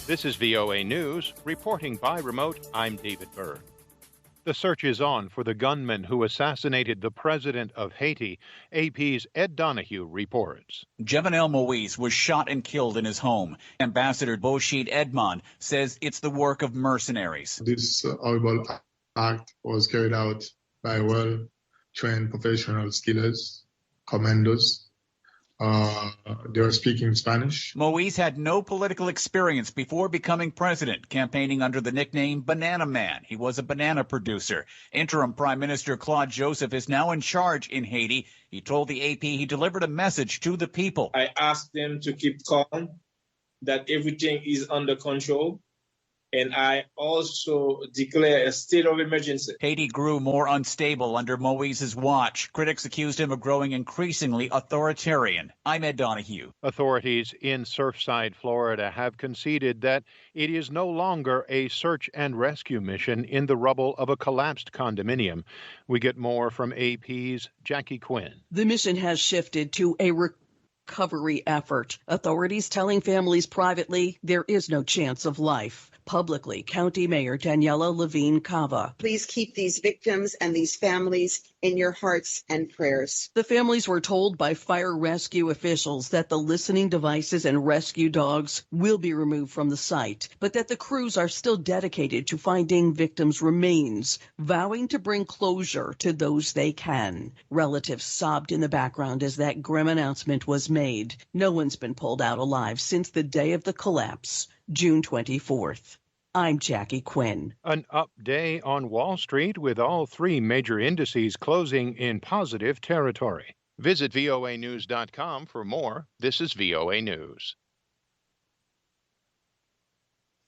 This is VOA News. Reporting by remote, I'm David Byrd. The search is on for the gunman who assassinated the president of Haiti. AP's Ed Donahue reports. Jovenel Moise was shot and killed in his home. Ambassador Boshid Edmond says it's the work of mercenaries. This horrible act was carried out by well-trained professional killers, commandos. They were speaking Spanish. Moise had no political experience before becoming president, campaigning under the nickname Banana Man. He was a banana producer. Interim Prime Minister Claude Joseph is now in charge in Haiti. He told the AP he delivered a message to the people. I asked them to keep calm, that everything is under control. And I also declare a state of emergency. Haiti grew more unstable under Moise's watch. Critics accused him of growing increasingly authoritarian. I'm Ed Donahue. Authorities in Surfside, Florida have conceded that it is no longer a search and rescue mission in the rubble of a collapsed condominium. We get more from AP's Jackie Quinn. The mission has shifted to a recovery effort. Authorities telling families privately there is no chance of life. Publicly, County Mayor Daniela Levine Cava. Please keep these victims and these families in your hearts and prayers. The families were told by fire rescue officials that the listening devices and rescue dogs will be removed from the site, but that the crews are still dedicated to finding victims' remains, vowing to bring closure to those they can. Relatives sobbed in the background as that grim announcement was made. No one's been pulled out alive since the day of the collapse, June 24th. I'm Jackie Quinn. An up day on Wall Street with all three major indices closing in positive territory. Visit voanews.com for more. This is VOA News.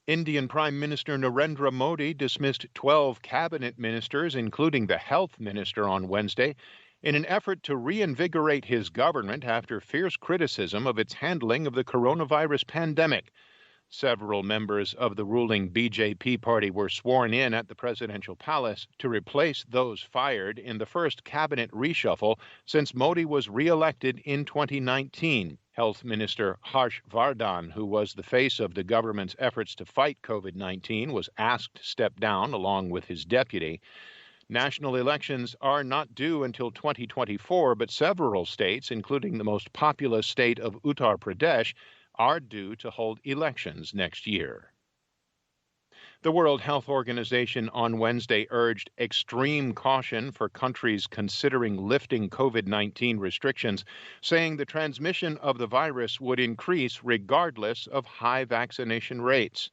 Indian Prime Minister Narendra Modi dismissed 12 cabinet ministers, including the health minister, on Wednesday, in an effort to reinvigorate his government after fierce criticism of its handling of the coronavirus pandemic. Several members of the ruling BJP party were sworn in at the presidential palace to replace those fired in the first cabinet reshuffle since Modi was re-elected in 2019. Health Minister Harsh Vardhan, who was the face of the government's efforts to fight COVID-19, was asked to step down along with his deputy. National elections are not due until 2024, but several states, including the most populous state of Uttar Pradesh, are due to hold elections next year. The World Health Organization on Wednesday urged extreme caution for countries considering lifting COVID-19 restrictions, saying the transmission of the virus would increase regardless of high vaccination rates.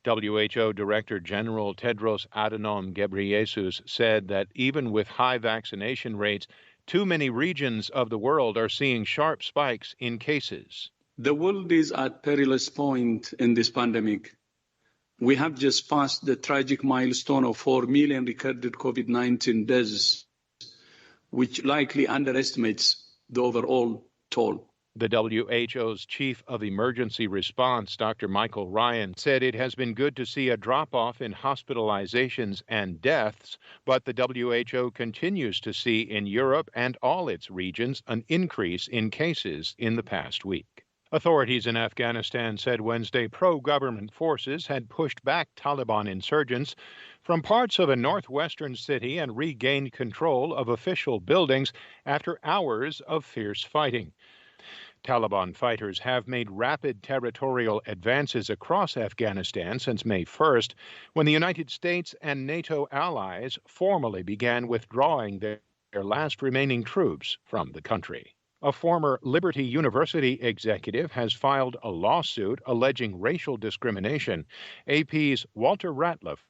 WHO Director General Tedros Adhanom Ghebreyesus said that even with high vaccination rates, too many regions of the world are seeing sharp spikes in cases. The world is at perilous point in this pandemic. We have just passed the tragic milestone of 4 million recorded COVID-19 deaths, which likely underestimates the overall toll. The WHO's chief of emergency response, Dr. Michael Ryan, said it has been good to see a drop-off in hospitalizations and deaths, but the WHO continues to see in Europe and all its regions an increase in cases in the past week. Authorities in Afghanistan said Wednesday pro-government forces had pushed back Taliban insurgents from parts of a northwestern city and regained control of official buildings after hours of fierce fighting. Taliban fighters have made rapid territorial advances across Afghanistan since May 1st, when the United States and NATO allies formally began withdrawing their last remaining troops from the country. A former Liberty University executive has filed a lawsuit alleging racial discrimination. AP's Walter Ratliff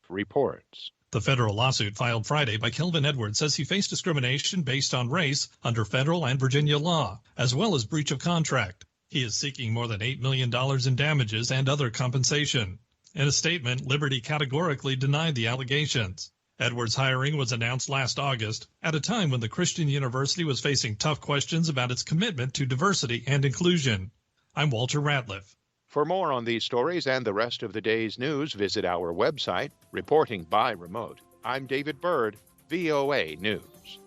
reports. The federal lawsuit filed Friday by Kelvin Edwards says he faced discrimination based on race under federal and Virginia law, as well as breach of contract. He is seeking more than $8 million in damages and other compensation. In a statement, Liberty categorically denied the allegations. Edwards' hiring was announced last August, at a time when the Christian University was facing tough questions about its commitment to diversity and inclusion. I'm Walter Ratliff. For more on these stories and the rest of the day's news, visit our website, Reporting by Remote. I'm David Byrd, VOA News.